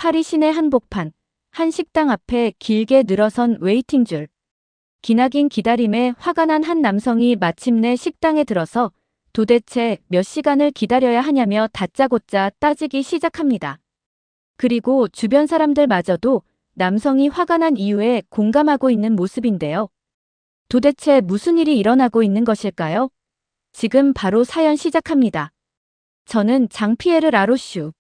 파리 시내 한복판, 한 식당 앞에 길게 늘어선 웨이팅줄. 기나긴 기다림에 화가 난 한 남성이 마침내 식당에 들어서 도대체 몇 시간을 기다려야 하냐며 다짜고짜 따지기 시작합니다. 그리고 주변 사람들마저도 남성이 화가 난 이유에 공감하고 있는 모습인데요. 도대체 무슨 일이 일어나고 있는 것일까요? 지금 바로 사연 시작합니다. 저는 장피에르 라로슈.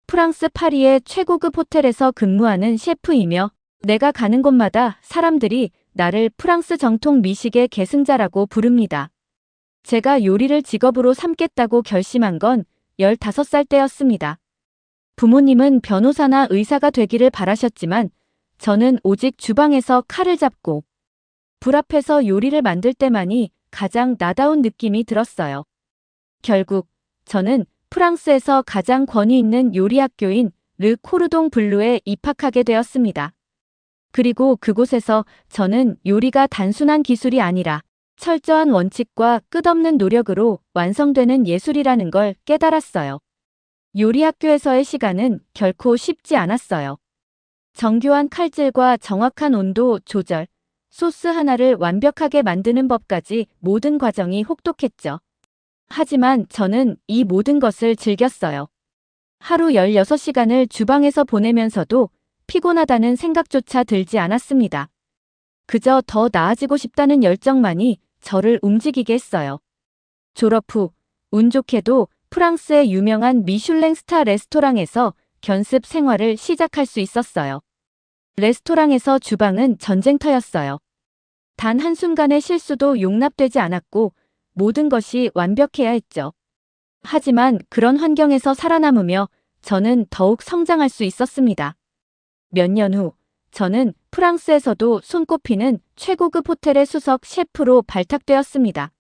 프랑스 파리의 최고급 호텔에서 근무하는 셰프이며 내가 가는 곳마다 사람들이 나를 프랑스 정통 미식의 계승자라고 부릅니다. 제가 요리를 직업으로 삼겠다고 결심한 건 15살 때였습니다. 부모님은 변호사나 의사가 되기를 바라셨지만 저는 오직 주방에서 칼을 잡고 불 앞에서 요리를 만들 때만이 가장 나다운 느낌이 들었어요. 결국 저는 프랑스에서 가장 권위 있는 요리 학교인 르 코르동 블루에 입학하게 되었습니다. 그리고 그곳에서 저는 요리가 단순한 기술이 아니라 철저한 원칙과 끝없는 노력으로 완성되는 예술이라는 걸 깨달았어요. 요리 학교에서의 시간은 결코 쉽지 않았어요. 정교한 칼질과 정확한 온도 조절, 소스 하나를 완벽하게 만드는 법까지 모든 과정이 혹독했죠. 하지만 저는 이 모든 것을 즐겼어요. 하루 16시간을 주방에서 보내면서도 피곤하다는 생각조차 들지 않았습니다. 그저 더 나아지고 싶다는 열정만이 저를 움직이게 했어요. 졸업 후 운 좋게도 프랑스의 유명한 미슐랭 스타 레스토랑에서 견습 생활을 시작할 수 있었어요. 레스토랑에서 주방은 전쟁터였어요. 단 한순간의 실수도 용납되지 않았고 모든 것이 완벽해야 했죠. 하지만 그런 환경에서 살아남으며 저는 더욱 성장할 수 있었습니다. 몇 년 후 저는 프랑스에서도 손꼽히는 최고급 호텔의 수석 셰프로 발탁되었습니다.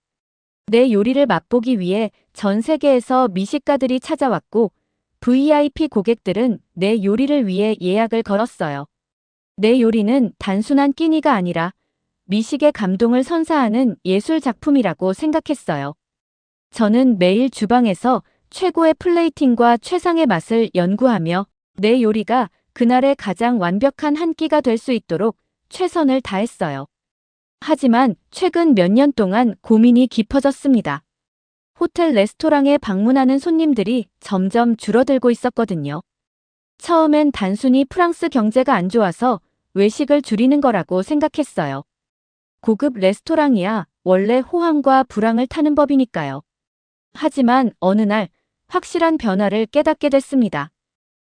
내 요리를 맛보기 위해 전 세계에서 미식가들이 찾아왔고 VIP 고객들은 내 요리를 위해 예약을 걸었어요. 내 요리는 단순한 끼니가 아니라 미식의 감동을 선사하는 예술 작품이라고 생각했어요. 저는 매일 주방에서 최고의 플레이팅과 최상의 맛을 연구하며 내 요리가 그날의 가장 완벽한 한 끼가 될 수 있도록 최선을 다했어요. 하지만 최근 몇 년 동안 고민이 깊어졌습니다. 호텔 레스토랑에 방문하는 손님들이 점점 줄어들고 있었거든요. 처음엔 단순히 프랑스 경제가 안 좋아서 외식을 줄이는 거라고 생각했어요. 고급 레스토랑이야 원래 호황과 불황을 타는 법이니까요. 하지만 어느 날 확실한 변화를 깨닫게 됐습니다.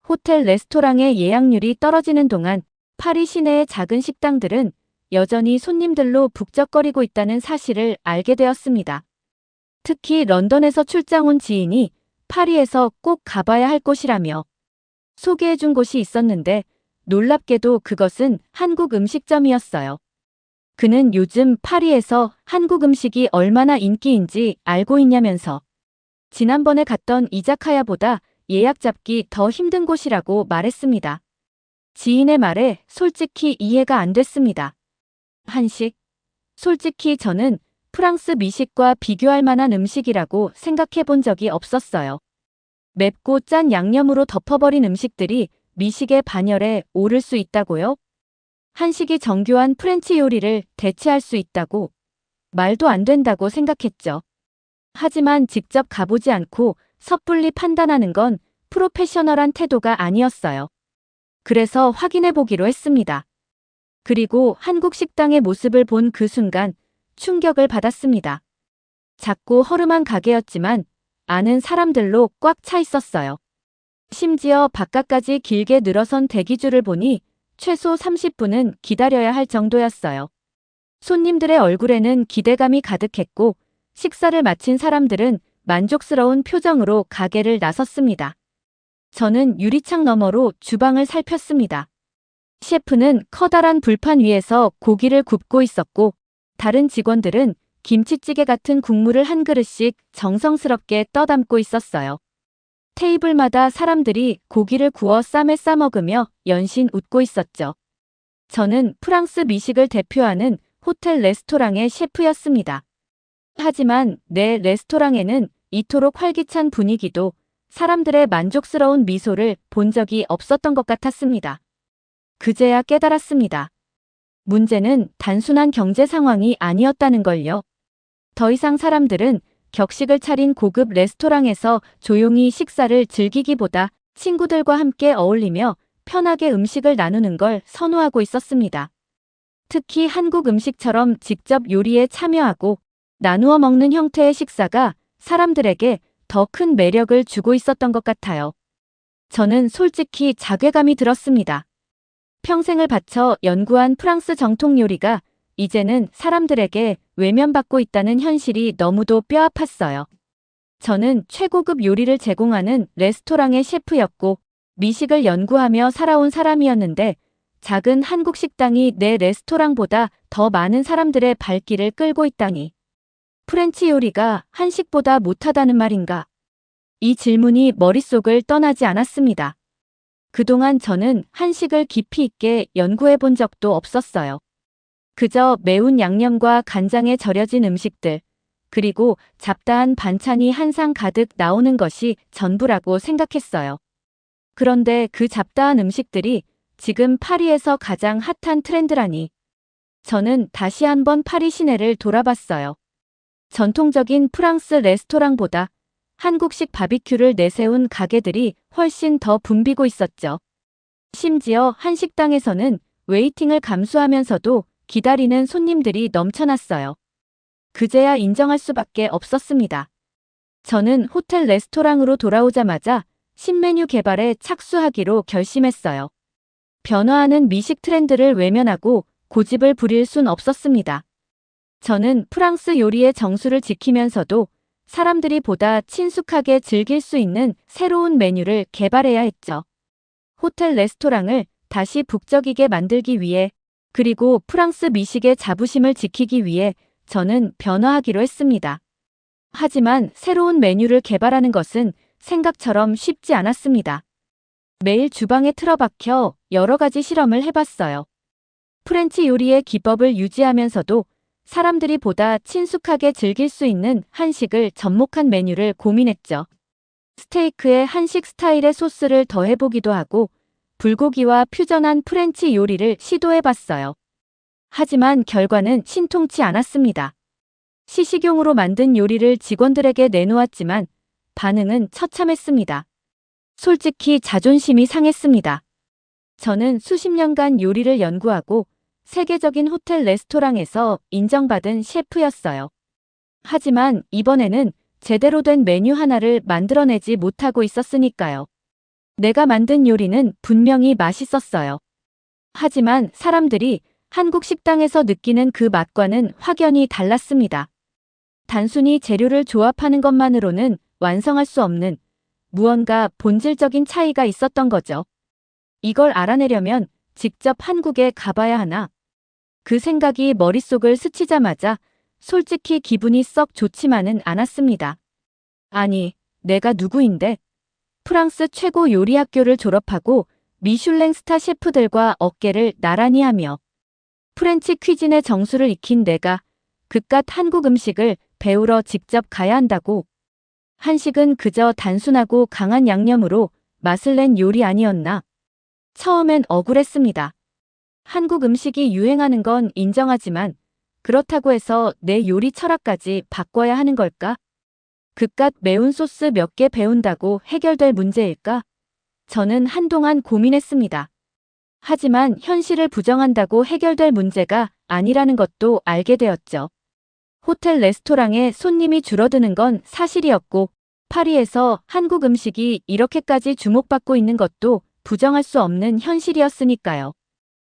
호텔 레스토랑의 예약률이 떨어지는 동안 파리 시내의 작은 식당들은 여전히 손님들로 북적거리고 있다는 사실을 알게 되었습니다. 특히 런던에서 출장 온 지인이 파리에서 꼭 가봐야 할 곳이라며 소개해준 곳이 있었는데 놀랍게도 그것은 한국 음식점이었어요. 그는 요즘 파리에서 한국 음식이 얼마나 인기인지 알고 있냐면서 지난번에 갔던 이자카야보다 예약 잡기 더 힘든 곳이라고 말했습니다. 지인의 말에 솔직히 이해가 안 됐습니다. 한식? 솔직히 저는 프랑스 미식과 비교할 만한 음식이라고 생각해 본 적이 없었어요. 맵고 짠 양념으로 덮어버린 음식들이 미식의 반열에 오를 수 있다고요? 한식이 정교한 프렌치 요리를 대체할 수 있다고? 말도 안 된다고 생각했죠. 하지만 직접 가보지 않고 섣불리 판단하는 건 프로페셔널한 태도가 아니었어요. 그래서 확인해 보기로 했습니다. 그리고 한국 식당의 모습을 본 그 순간 충격을 받았습니다. 작고 허름한 가게였지만 아는 사람들로 꽉 차 있었어요. 심지어 바깥까지 길게 늘어선 대기줄을 보니 최소 30분은 기다려야 할 정도였어요. 손님들의 얼굴에는 기대감이 가득했고 식사를 마친 사람들은 만족스러운 표정으로 가게를 나섰습니다. 저는 유리창 너머로 주방을 살폈습니다. 셰프는 커다란 불판 위에서 고기를 굽고 있었고 다른 직원들은 김치찌개 같은 국물을 한 그릇씩 정성스럽게 떠담고 있었어요. 테이블마다 사람들이 고기를 구워 쌈에 싸먹으며 연신 웃고 있었죠. 저는 프랑스 미식을 대표하는 호텔 레스토랑의 셰프였습니다. 하지만 내 레스토랑에는 이토록 활기찬 분위기도 사람들의 만족스러운 미소를 본 적이 없었던 것 같았습니다. 그제야 깨달았습니다. 문제는 단순한 경제 상황이 아니었다는 걸요. 더 이상 사람들은 격식을 차린 고급 레스토랑에서 조용히 식사를 즐기기보다 친구들과 함께 어울리며 편하게 음식을 나누는 걸 선호하고 있었습니다. 특히 한국 음식처럼 직접 요리에 참여하고 나누어 먹는 형태의 식사가 사람들에게 더 큰 매력을 주고 있었던 것 같아요. 저는 솔직히 자괴감이 들었습니다. 평생을 바쳐 연구한 프랑스 정통 요리가 이제는 사람들에게 외면받고 있다는 현실이 너무도 뼈아팠어요. 저는 최고급 요리를 제공하는 레스토랑의 셰프였고 미식을 연구하며 살아온 사람이었는데 작은 한국 식당이 내 레스토랑보다 더 많은 사람들의 발길을 끌고 있다니. 프렌치 요리가 한식보다 못하다는 말인가? 이 질문이 머릿속을 떠나지 않았습니다. 그동안 저는 한식을 깊이 있게 연구해 본 적도 없었어요. 그저 매운 양념과 간장에 절여진 음식들, 그리고 잡다한 반찬이 한 상 가득 나오는 것이 전부라고 생각했어요. 그런데 그 잡다한 음식들이 지금 파리에서 가장 핫한 트렌드라니. 저는 다시 한번 파리 시내를 돌아봤어요. 전통적인 프랑스 레스토랑보다 한국식 바비큐를 내세운 가게들이 훨씬 더 붐비고 있었죠. 심지어 한 식당에서는 웨이팅을 감수하면서도 기다리는 손님들이 넘쳐났어요. 그제야 인정할 수밖에 없었습니다. 저는 호텔 레스토랑으로 돌아오자마자 신메뉴 개발에 착수하기로 결심했어요. 변화하는 미식 트렌드를 외면하고 고집을 부릴 순 없었습니다. 저는 프랑스 요리의 정수를 지키면서도 사람들이 보다 친숙하게 즐길 수 있는 새로운 메뉴를 개발해야 했죠. 호텔 레스토랑을 다시 북적이게 만들기 위해, 그리고 프랑스 미식의 자부심을 지키기 위해 저는 변화하기로 했습니다. 하지만 새로운 메뉴를 개발하는 것은 생각처럼 쉽지 않았습니다. 매일 주방에 틀어박혀 여러 가지 실험을 해봤어요. 프렌치 요리의 기법을 유지하면서도 사람들이 보다 친숙하게 즐길 수 있는 한식을 접목한 메뉴를 고민했죠. 스테이크에 한식 스타일의 소스를 더해보기도 하고 불고기와 퓨전한 프렌치 요리를 시도해봤어요. 하지만 결과는 신통치 않았습니다. 시식용으로 만든 요리를 직원들에게 내놓았지만 반응은 처참했습니다. 솔직히 자존심이 상했습니다. 저는 수십 년간 요리를 연구하고 세계적인 호텔 레스토랑에서 인정받은 셰프였어요. 하지만 이번에는 제대로 된 메뉴 하나를 만들어내지 못하고 있었으니까요. 내가 만든 요리는 분명히 맛있었어요. 하지만 사람들이 한국 식당에서 느끼는 그 맛과는 확연히 달랐습니다. 단순히 재료를 조합하는 것만으로는 완성할 수 없는 무언가 본질적인 차이가 있었던 거죠. 이걸 알아내려면 직접 한국에 가봐야 하나? 그 생각이 머릿속을 스치자마자 솔직히 기분이 썩 좋지만은 않았습니다. 아니, 내가 누구인데? 프랑스 최고 요리 학교를 졸업하고 미슐랭 스타 셰프들과 어깨를 나란히 하며 프렌치 퀴진의 정수를 익힌 내가 그깟 한국 음식을 배우러 직접 가야 한다고. 한식은 그저 단순하고 강한 양념으로 맛을 낸 요리 아니었나? 처음엔 억울했습니다. 한국 음식이 유행하는 건 인정하지만 그렇다고 해서 내 요리 철학까지 바꿔야 하는 걸까? 그깟 매운 소스 몇 개 배운다고 해결될 문제일까? 저는 한동안 고민했습니다. 하지만 현실을 부정한다고 해결될 문제가 아니라는 것도 알게 되었죠. 호텔 레스토랑에 손님이 줄어드는 건 사실이었고 파리에서 한국 음식이 이렇게까지 주목받고 있는 것도 부정할 수 없는 현실이었으니까요.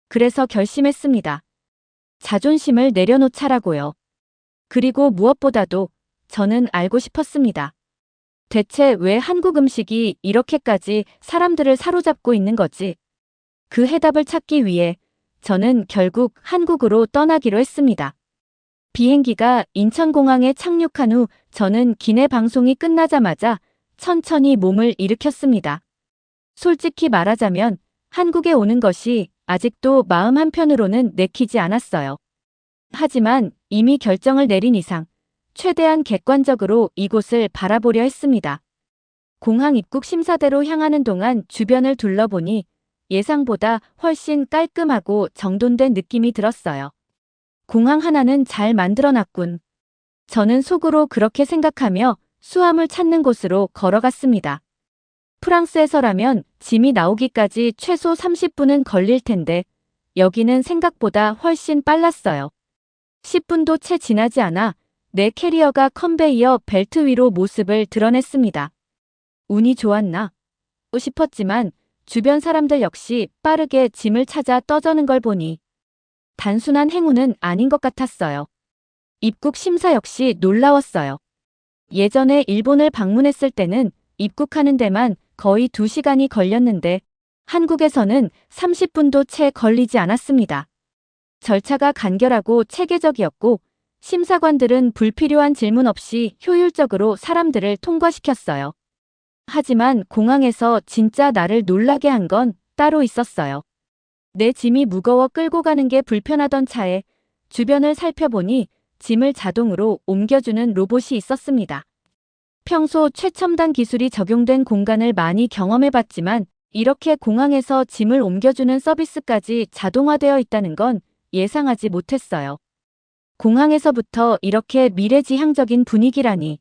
그래서 결심했습니다. 자존심을 내려놓자라고요. 그리고 무엇보다도 저는 알고 싶었습니다. 대체 왜 한국 음식이 이렇게까지 사람들을 사로잡고 있는 거지? 그 해답을 찾기 위해 저는 결국 한국으로 떠나기로 했습니다. 비행기가 인천공항에 착륙한 후 저는 기내 방송이 끝나자마자 천천히 몸을 일으켰습니다. 솔직히 말하자면 한국에 오는 것이 아직도 마음 한편으로는 내키지 않았어요. 하지만 이미 결정을 내린 이상 최대한 객관적으로 이곳을 바라보려 했습니다. 공항 입국 심사대로 향하는 동안 주변을 둘러보니 예상보다 훨씬 깔끔하고 정돈된 느낌이 들었어요. 공항 하나는 잘 만들어놨군. 저는 속으로 그렇게 생각하며 수함을 찾는 곳으로 걸어갔습니다. 프랑스에서라면 짐이 나오기까지 최소 30분은 걸릴 텐데 여기는 생각보다 훨씬 빨랐어요. 10분도 채 지나지 않아 내 캐리어가 컨베이어 벨트 위로 모습을 드러냈습니다. 운이 좋았나 싶었지만 주변 사람들 역시 빠르게 짐을 찾아 떠저는 걸 보니 단순한 행운은 아닌 것 같았어요. 입국 심사 역시 놀라웠어요. 예전에 일본을 방문했을 때는 입국하는 데만 거의 2시간이 걸렸는데 한국에서는 30분도 채 걸리지 않았습니다. 절차가 간결하고 체계적이었고 심사관들은 불필요한 질문 없이 효율적으로 사람들을 통과시켰어요. 하지만 공항에서 진짜 나를 놀라게 한 건 따로 있었어요. 내 짐이 무거워 끌고 가는 게 불편하던 차에 주변을 살펴보니 짐을 자동으로 옮겨주는 로봇이 있었습니다. 평소 최첨단 기술이 적용된 공간을 많이 경험해봤지만 이렇게 공항에서 짐을 옮겨주는 서비스까지 자동화되어 있다는 건 예상하지 못했어요. 공항에서부터 이렇게 미래지향적인 분위기라니.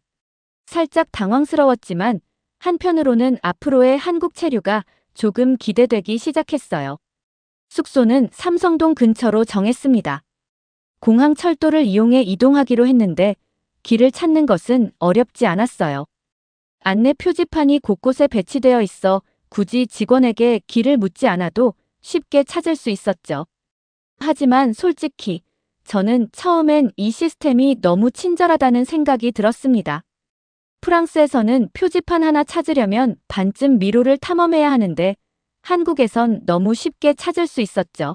살짝 당황스러웠지만 한편으로는 앞으로의 한국 체류가 조금 기대되기 시작했어요. 숙소는 삼성동 근처로 정했습니다. 공항 철도를 이용해 이동하기로 했는데 길을 찾는 것은 어렵지 않았어요. 안내 표지판이 곳곳에 배치되어 있어 굳이 직원에게 길을 묻지 않아도 쉽게 찾을 수 있었죠. 하지만 솔직히 저는 처음엔 이 시스템이 너무 친절하다는 생각이 들었습니다. 프랑스에서는 표지판 하나 찾으려면 반쯤 미로를 탐험해야 하는데 한국에선 너무 쉽게 찾을 수 있었죠.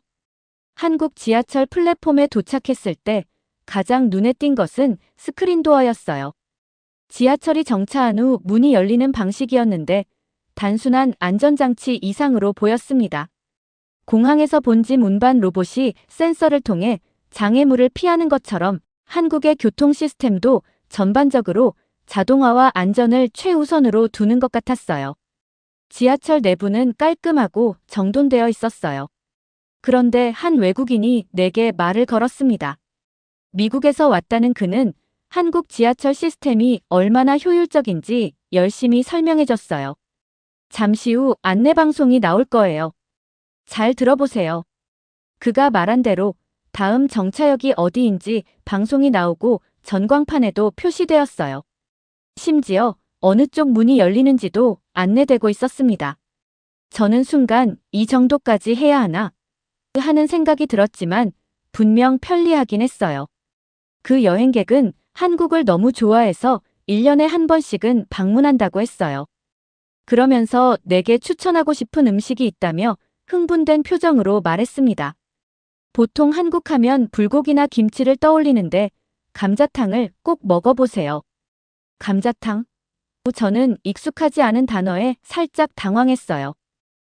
한국 지하철 플랫폼에 도착했을 때 가장 눈에 띈 것은 스크린도어였어요. 지하철이 정차한 후 문이 열리는 방식이었는데 단순한 안전장치 이상으로 보였습니다. 공항에서 본 짐 운반 로봇이 센서를 통해 장애물을 피하는 것처럼 한국의 교통 시스템도 전반적으로 자동화와 안전을 최우선으로 두는 것 같았어요. 지하철 내부는 깔끔하고 정돈되어 있었어요. 그런데 한 외국인이 내게 말을 걸었습니다. 미국에서 왔다는 그는 한국 지하철 시스템이 얼마나 효율적인지 열심히 설명해줬어요. 잠시 후 안내방송이 나올 거예요. 잘 들어보세요. 그가 말한 대로 다음 정차역이 어디인지 방송이 나오고 전광판에도 표시되었어요. 심지어 어느 쪽 문이 열리는지도 안내되고 있었습니다. 저는 순간 이 정도까지 해야 하나 하는 생각이 들었지만 분명 편리하긴 했어요. 그 여행객은 한국을 너무 좋아해서 1년에 한 번씩은 방문한다고 했어요. 그러면서 내게 추천하고 싶은 음식이 있다며 흥분된 표정으로 말했습니다. 보통 한국 하면 불고기나 김치를 떠올리는데 감자탕을 꼭 먹어보세요. 감자탕? 저는 익숙하지 않은 단어에 살짝 당황했어요.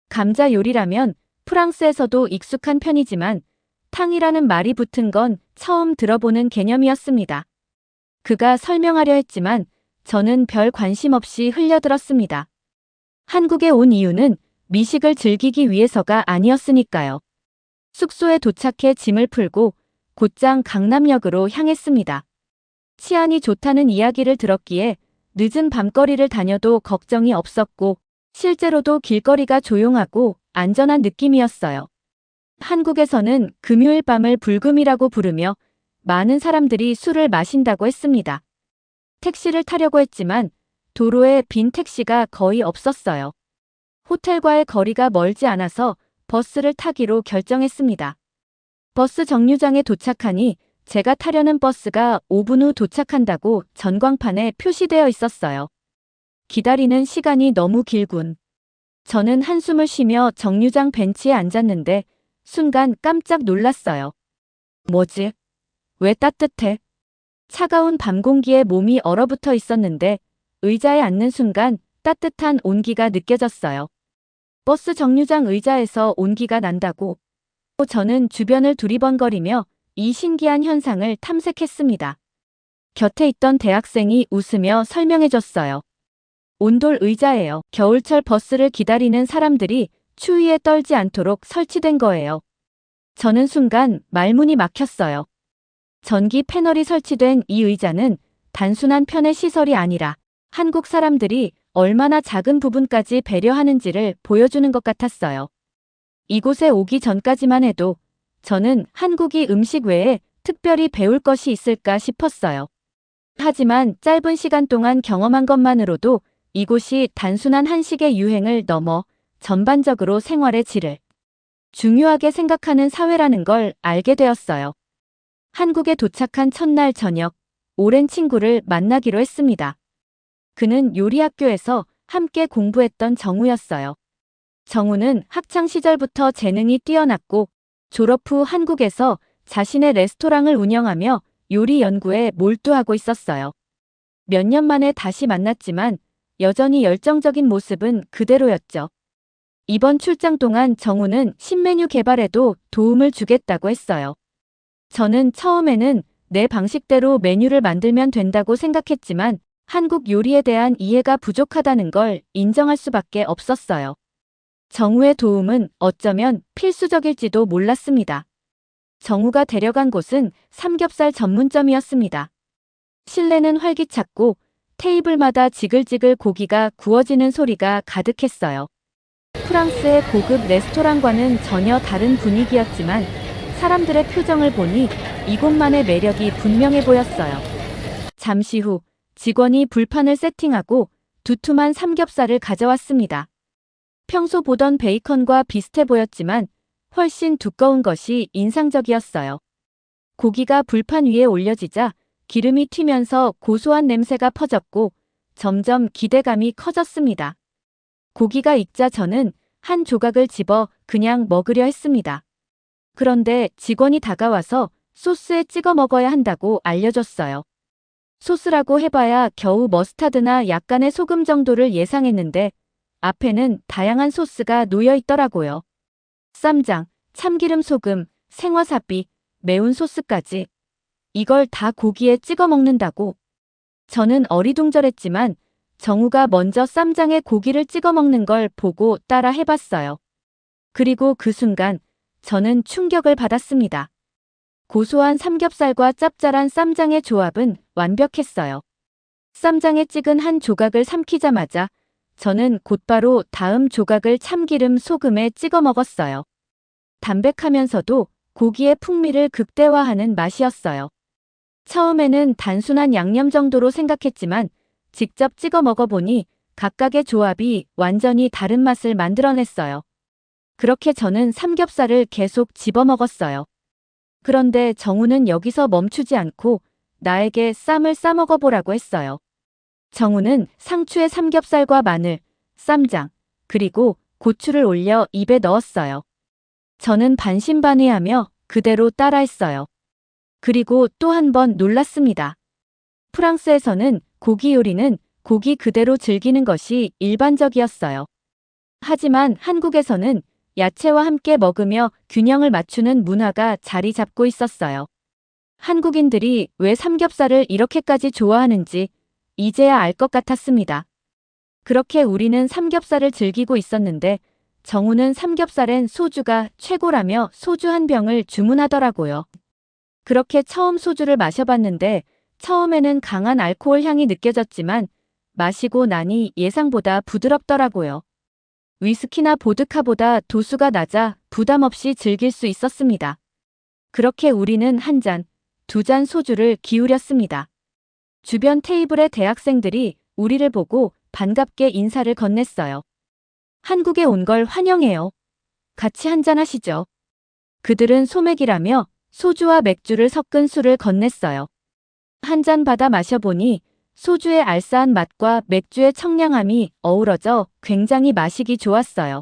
감자 요리라면 프랑스에서도 익숙한 편이지만 탕이라는 말이 붙은 건 처음 들어보는 개념이었습니다. 그가 설명하려 했지만 저는 별 관심 없이 흘려들었습니다. 한국에 온 이유는 미식을 즐기기 위해서가 아니었으니까요. 숙소에 도착해 짐을 풀고 곧장 강남역으로 향했습니다. 치안이 좋다는 이야기를 들었기에 늦은 밤거리를 다녀도 걱정이 없었고 실제로도 길거리가 조용하고 안전한 느낌이었어요. 한국에서는 금요일 밤을 불금이라고 부르며 많은 사람들이 술을 마신다고 했습니다. 택시를 타려고 했지만 도로에 빈 택시가 거의 없었어요. 호텔과의 거리가 멀지 않아서 버스를 타기로 결정했습니다. 버스 정류장에 도착하니 제가 타려는 버스가 5분 후 도착한다고 전광판에 표시되어 있었어요. 기다리는 시간이 너무 길군. 저는 한숨을 쉬며 정류장 벤치에 앉았는데 순간 깜짝 놀랐어요. 뭐지? 왜 따뜻해? 차가운 밤 공기에 몸이 얼어붙어 있었는데 의자에 앉는 순간 따뜻한 온기가 느껴졌어요. 버스 정류장 의자에서 온기가 난다고. 저는 주변을 두리번거리며 이 신기한 현상을 탐색했습니다. 곁에 있던 대학생이 웃으며 설명해줬어요. 온돌 의자예요. 겨울철 버스를 기다리는 사람들이 추위에 떨지 않도록 설치된 거예요. 저는 순간 말문이 막혔어요. 전기 패널이 설치된 이 의자는 단순한 편의 시설이 아니라 한국 사람들이 얼마나 작은 부분까지 배려하는지를 보여주는 것 같았어요. 이곳에 오기 전까지만 해도 저는 한국이 음식 외에 특별히 배울 것이 있을까 싶었어요. 하지만 짧은 시간 동안 경험한 것만으로도 이곳이 단순한 한식의 유행을 넘어 전반적으로 생활의 질을 중요하게 생각하는 사회라는 걸 알게 되었어요. 한국에 도착한 첫날 저녁, 오랜 친구를 만나기로 했습니다. 그는 요리학교에서 함께 공부했던 정우였어요. 정우는 학창 시절부터 재능이 뛰어났고 졸업 후 한국에서 자신의 레스토랑을 운영하며 요리 연구에 몰두하고 있었어요. 몇 년 만에 다시 만났지만 여전히 열정적인 모습은 그대로였죠. 이번 출장 동안 정우는 신메뉴 개발에도 도움을 주겠다고 했어요. 저는 처음에는 내 방식대로 메뉴를 만들면 된다고 생각했지만 한국 요리에 대한 이해가 부족하다는 걸 인정할 수밖에 없었어요. 정우의 도움은 어쩌면 필수적일지도 몰랐습니다. 정우가 데려간 곳은 삼겹살 전문점이었습니다. 실내는 활기찼고 테이블마다 지글지글 고기가 구워지는 소리가 가득했어요. 프랑스의 고급 레스토랑과는 전혀 다른 분위기였지만 사람들의 표정을 보니 이곳만의 매력이 분명해 보였어요. 잠시 후 직원이 불판을 세팅하고 두툼한 삼겹살을 가져왔습니다. 평소 보던 베이컨과 비슷해 보였지만 훨씬 두꺼운 것이 인상적이었어요. 고기가 불판 위에 올려지자 기름이 튀면서 고소한 냄새가 퍼졌고 점점 기대감이 커졌습니다. 고기가 익자 저는 한 조각을 집어 그냥 먹으려 했습니다. 그런데 직원이 다가와서 소스에 찍어 먹어야 한다고 알려줬어요. 소스라고 해봐야 겨우 머스타드나 약간의 소금 정도를 예상했는데 앞에는 다양한 소스가 놓여 있더라고요. 쌈장, 참기름 소금, 생와사비, 매운 소스까지. 이걸 다 고기에 찍어 먹는다고. 저는 어리둥절했지만 정우가 먼저 쌈장에 고기를 찍어 먹는 걸 보고 따라 해봤어요. 그리고 그 순간 저는 충격을 받았습니다. 고소한 삼겹살과 짭짤한 쌈장의 조합은 완벽했어요. 쌈장에 찍은 한 조각을 삼키자마자 저는 곧바로 다음 조각을 참기름 소금에 찍어 먹었어요. 담백하면서도 고기의 풍미를 극대화하는 맛이었어요. 처음에는 단순한 양념 정도로 생각했지만 직접 찍어 먹어보니 각각의 조합이 완전히 다른 맛을 만들어냈어요. 그렇게 저는 삼겹살을 계속 집어 먹었어요. 그런데 정우는 여기서 멈추지 않고 나에게 쌈을 싸먹어보라고 했어요. 정우는 상추에 삼겹살과 마늘, 쌈장, 그리고 고추를 올려 입에 넣었어요. 저는 반신반의하며 그대로 따라했어요. 그리고 또 한 번 놀랐습니다. 프랑스에서는 고기 요리는 고기 그대로 즐기는 것이 일반적이었어요. 하지만 한국에서는 야채와 함께 먹으며 균형을 맞추는 문화가 자리 잡고 있었어요. 한국인들이 왜 삼겹살을 이렇게까지 좋아하는지 이제야 알 것 같았습니다. 그렇게 우리는 삼겹살을 즐기고 있었는데 정우는 삼겹살엔 소주가 최고라며 소주 한 병을 주문하더라고요. 그렇게 처음 소주를 마셔봤는데 처음에는 강한 알코올 향이 느껴졌지만 마시고 나니 예상보다 부드럽더라고요. 위스키나 보드카보다 도수가 낮아 부담 없이 즐길 수 있었습니다. 그렇게 우리는 한 잔, 두 잔 소주를 기울였습니다. 주변 테이블의 대학생들이 우리를 보고 반갑게 인사를 건넸어요. 한국에 온 걸 환영해요. 같이 한잔 하시죠. 그들은 소맥이라며 소주와 맥주를 섞은 술을 건넸어요. 한 잔 받아 마셔보니 소주의 알싸한 맛과 맥주의 청량함이 어우러져 굉장히 마시기 좋았어요.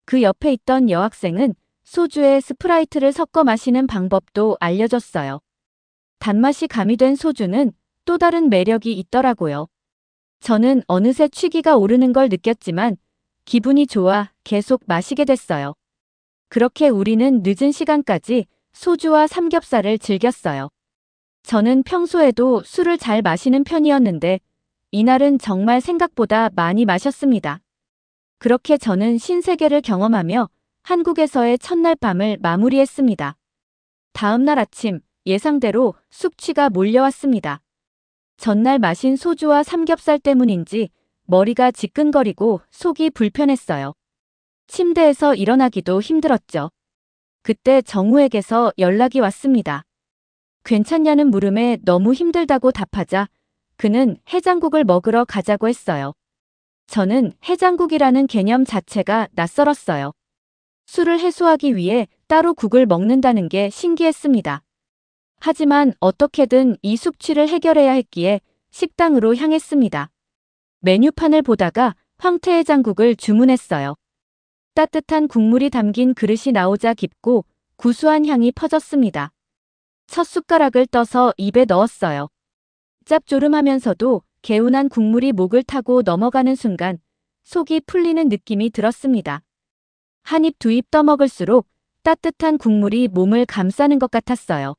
그 옆에 있던 여학생은 소주에 스프라이트를 섞어 마시는 방법도 알려줬어요. 단맛이 가미된 소주는 또 다른 매력이 있더라고요. 저는 어느새 취기가 오르는 걸 느꼈지만 기분이 좋아 계속 마시게 됐어요. 그렇게 우리는 늦은 시간까지 소주와 삼겹살을 즐겼어요. 저는 평소에도 술을 잘 마시는 편이었는데 이날은 정말 생각보다 많이 마셨습니다. 그렇게 저는 신세계를 경험하며 한국에서의 첫날 밤을 마무리했습니다. 다음 날 아침, 예상대로 숙취가 몰려왔습니다. 전날 마신 소주와 삼겹살 때문인지 머리가 지끈거리고 속이 불편했어요. 침대에서 일어나기도 힘들었죠. 그때 정우에게서 연락이 왔습니다. 괜찮냐는 물음에 너무 힘들다고 답하자 그는 해장국을 먹으러 가자고 했어요. 저는 해장국이라는 개념 자체가 낯설었어요. 술을 해소하기 위해 따로 국을 먹는다는 게 신기했습니다. 하지만 어떻게든 이 숙취를 해결해야 했기에 식당으로 향했습니다. 메뉴판을 보다가 황태해장국을 주문했어요. 따뜻한 국물이 담긴 그릇이 나오자 깊고 구수한 향이 퍼졌습니다. 첫 숟가락을 떠서 입에 넣었어요. 짭조름하면서도 개운한 국물이 목을 타고 넘어가는 순간 속이 풀리는 느낌이 들었습니다. 한 입 두 입 떠먹을수록 따뜻한 국물이 몸을 감싸는 것 같았어요.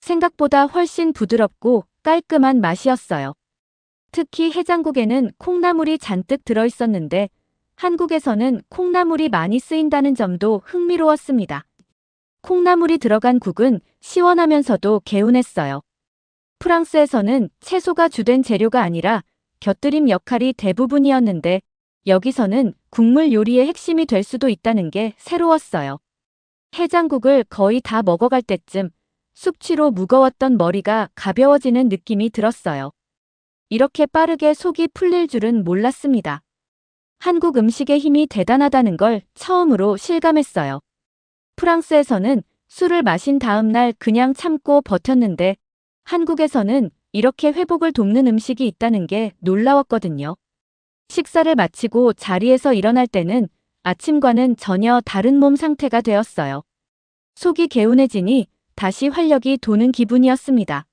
생각보다 훨씬 부드럽고 깔끔한 맛이었어요. 특히 해장국에는 콩나물이 잔뜩 들어있었는데 한국에서는 콩나물이 많이 쓰인다는 점도 흥미로웠습니다. 콩나물이 들어간 국은 시원하면서도 개운했어요. 프랑스에서는 채소가 주된 재료가 아니라 곁들임 역할이 대부분이었는데 여기서는 국물 요리의 핵심이 될 수도 있다는 게 새로웠어요. 해장국을 거의 다 먹어갈 때쯤 숙취로 무거웠던 머리가 가벼워지는 느낌이 들었어요. 이렇게 빠르게 속이 풀릴 줄은 몰랐습니다. 한국 음식의 힘이 대단하다는 걸 처음으로 실감했어요. 프랑스에서는 술을 마신 다음 날 그냥 참고 버텼는데 한국에서는 이렇게 회복을 돕는 음식이 있다는 게 놀라웠거든요. 식사를 마치고 자리에서 일어날 때는 아침과는 전혀 다른 몸 상태가 되었어요. 속이 개운해지니 다시 활력이 도는 기분이었습니다.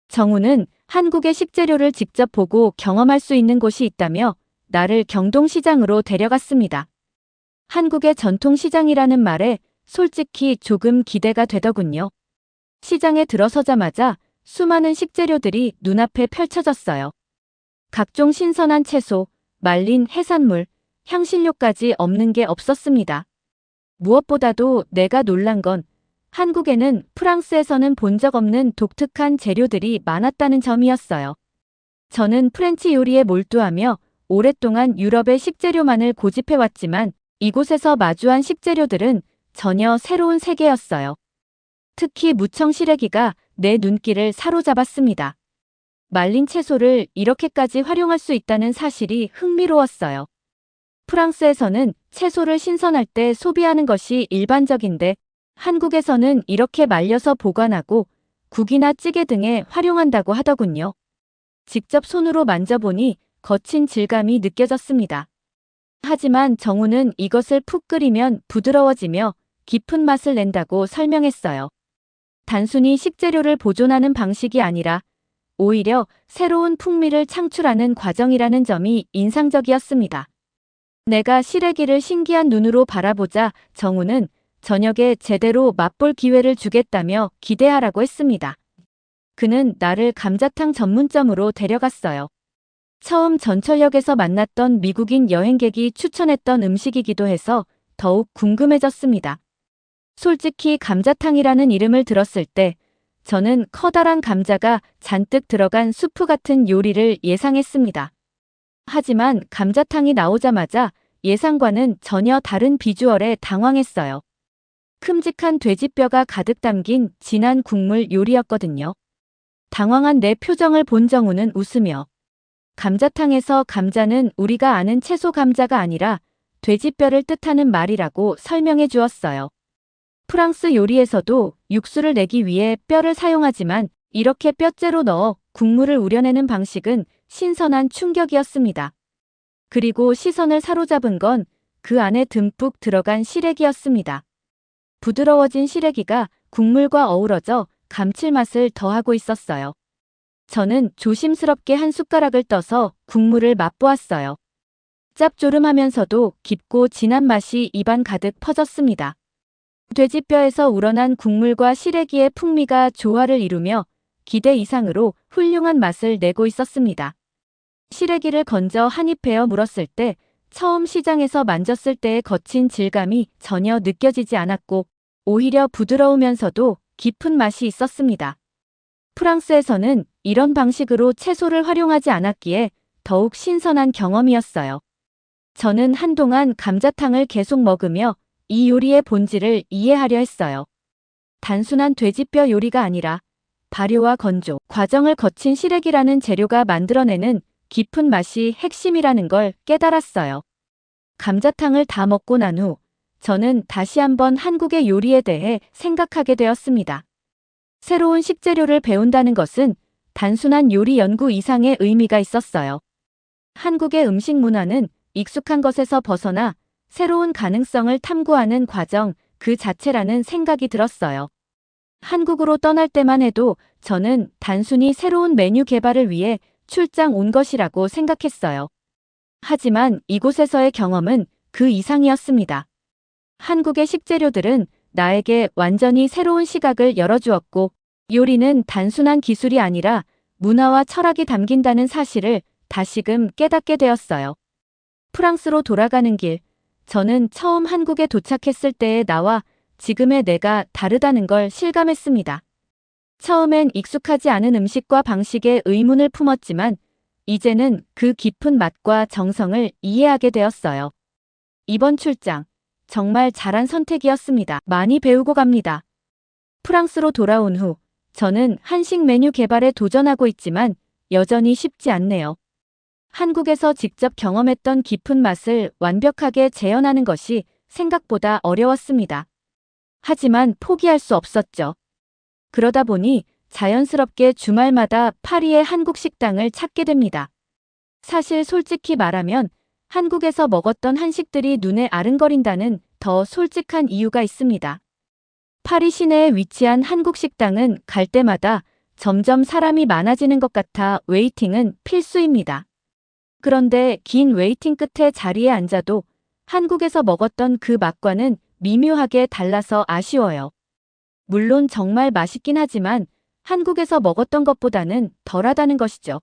정우는 한국의 식재료를 직접 보고 경험할 수 있는 곳이 있다며 나를 경동시장으로 데려갔습니다. 한국의 전통시장이라는 말에 솔직히 조금 기대가 되더군요. 시장에 들어서자마자 수많은 식재료들이 눈앞에 펼쳐졌어요. 각종 신선한 채소, 말린 해산물, 향신료까지 없는 게 없었습니다. 무엇보다도 내가 놀란 건 한국에는 프랑스에서는 본 적 없는 독특한 재료들이 많았다는 점이었어요. 저는 프렌치 요리에 몰두하며 오랫동안 유럽의 식재료만을 고집해왔지만 이곳에서 마주한 식재료들은 전혀 새로운 세계였어요. 특히 무청 시래기가 내 눈길을 사로잡았습니다. 말린 채소를 이렇게까지 활용할 수 있다는 사실이 흥미로웠어요. 프랑스에서는 채소를 신선할 때 소비하는 것이 일반적인데 한국에서는 이렇게 말려서 보관하고 국이나 찌개 등에 활용한다고 하더군요. 직접 손으로 만져보니 거친 질감이 느껴졌습니다. 하지만 정우는 이것을 푹 끓이면 부드러워지며 깊은 맛을 낸다고 설명했어요. 단순히 식재료를 보존하는 방식이 아니라 오히려 새로운 풍미를 창출하는 과정이라는 점이 인상적이었습니다. 내가 시래기를 신기한 눈으로 바라보자 정우는 저녁에 제대로 맛볼 기회를 주겠다며 기대하라고 했습니다. 그는 나를 감자탕 전문점으로 데려갔어요. 처음 전철역에서 만났던 미국인 여행객이 추천했던 음식이기도 해서 더욱 궁금해졌습니다. 솔직히 감자탕이라는 이름을 들었을 때 저는 커다란 감자가 잔뜩 들어간 수프 같은 요리를 예상했습니다. 하지만 감자탕이 나오자마자 예상과는 전혀 다른 비주얼에 당황했어요. 큼직한 돼지뼈가 가득 담긴 진한 국물 요리였거든요. 당황한 내 표정을 본 정우는 웃으며 감자탕에서 감자는 우리가 아는 채소 감자가 아니라 돼지뼈를 뜻하는 말이라고 설명해 주었어요. 프랑스 요리에서도 육수를 내기 위해 뼈를 사용하지만 이렇게 뼈째로 넣어 국물을 우려내는 방식은 신선한 충격이었습니다. 그리고 시선을 사로잡은 건 그 안에 듬뿍 들어간 시래기였습니다. 부드러워진 시래기가 국물과 어우러져 감칠맛을 더하고 있었어요. 저는 조심스럽게 한 숟가락을 떠서 국물을 맛보았어요. 짭조름하면서도 깊고 진한 맛이 입안 가득 퍼졌습니다. 돼지뼈에서 우러난 국물과 시래기의 풍미가 조화를 이루며 기대 이상으로 훌륭한 맛을 내고 있었습니다. 시래기를 건져 한 입 베어 물었을 때 처음 시장에서 만졌을 때의 거친 질감이 전혀 느껴지지 않았고 오히려 부드러우면서도 깊은 맛이 있었습니다. 프랑스에서는 이런 방식으로 채소를 활용하지 않았기에 더욱 신선한 경험이었어요. 저는 한동안 감자탕을 계속 먹으며 이 요리의 본질을 이해하려 했어요. 단순한 돼지뼈 요리가 아니라 발효와 건조 과정을 거친 시래기라는 재료가 만들어내는 깊은 맛이 핵심이라는 걸 깨달았어요. 감자탕을 다 먹고 난 후 저는 다시 한번 한국의 요리에 대해 생각하게 되었습니다. 새로운 식재료를 배운다는 것은 단순한 요리 연구 이상의 의미가 있었어요. 한국의 음식 문화는 익숙한 것에서 벗어나 새로운 가능성을 탐구하는 과정 그 자체라는 생각이 들었어요. 한국으로 떠날 때만 해도 저는 단순히 새로운 메뉴 개발을 위해 출장 온 것이라고 생각했어요. 하지만 이곳에서의 경험은 그 이상이었습니다. 한국의 식재료들은 나에게 완전히 새로운 시각을 열어주었고, 요리는 단순한 기술이 아니라 문화와 철학이 담긴다는 사실을 다시금 깨닫게 되었어요. 프랑스로 돌아가는 길, 저는 처음 한국에 도착했을 때의 나와 지금의 내가 다르다는 걸 실감했습니다. 처음엔 익숙하지 않은 음식과 방식에 의문을 품었지만 이제는 그 깊은 맛과 정성을 이해하게 되었어요. 이번 출장, 정말 잘한 선택이었습니다. 많이 배우고 갑니다. 프랑스로 돌아온 후 저는 한식 메뉴 개발에 도전하고 있지만 여전히 쉽지 않네요. 한국에서 직접 경험했던 깊은 맛을 완벽하게 재현하는 것이 생각보다 어려웠습니다. 하지만 포기할 수 없었죠. 그러다 보니 자연스럽게 주말마다 파리의 한국 식당을 찾게 됩니다. 사실 솔직히 말하면 한국에서 먹었던 한식들이 눈에 아른거린다는 더 솔직한 이유가 있습니다. 파리 시내에 위치한 한국 식당은 갈 때마다 점점 사람이 많아지는 것 같아 웨이팅은 필수입니다. 그런데 긴 웨이팅 끝에 자리에 앉아도 한국에서 먹었던 그 맛과는 미묘하게 달라서 아쉬워요. 물론 정말 맛있긴 하지만 한국에서 먹었던 것보다는 덜하다는 것이죠.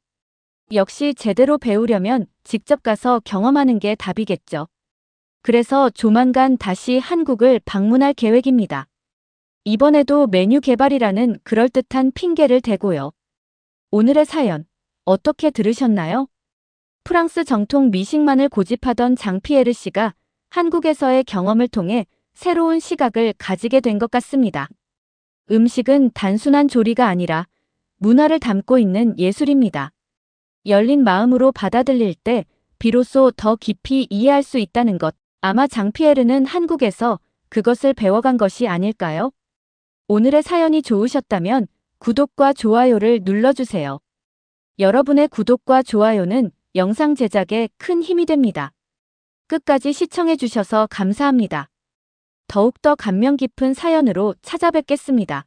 역시 제대로 배우려면 직접 가서 경험하는 게 답이겠죠. 그래서 조만간 다시 한국을 방문할 계획입니다. 이번에도 메뉴 개발이라는 그럴듯한 핑계를 대고요. 오늘의 사연, 어떻게 들으셨나요? 프랑스 정통 미식만을 고집하던 장피에르 씨가 한국에서의 경험을 통해 새로운 시각을 가지게 된 것 같습니다. 음식은 단순한 조리가 아니라 문화를 담고 있는 예술입니다. 열린 마음으로 받아들일 때 비로소 더 깊이 이해할 수 있다는 것. 아마 장피에르는 한국에서 그것을 배워간 것이 아닐까요? 오늘의 사연이 좋으셨다면 구독과 좋아요를 눌러주세요. 여러분의 구독과 좋아요는 영상 제작에 큰 힘이 됩니다. 끝까지 시청해주셔서 감사합니다. 더욱더 감명 깊은 사연으로 찾아뵙겠습니다.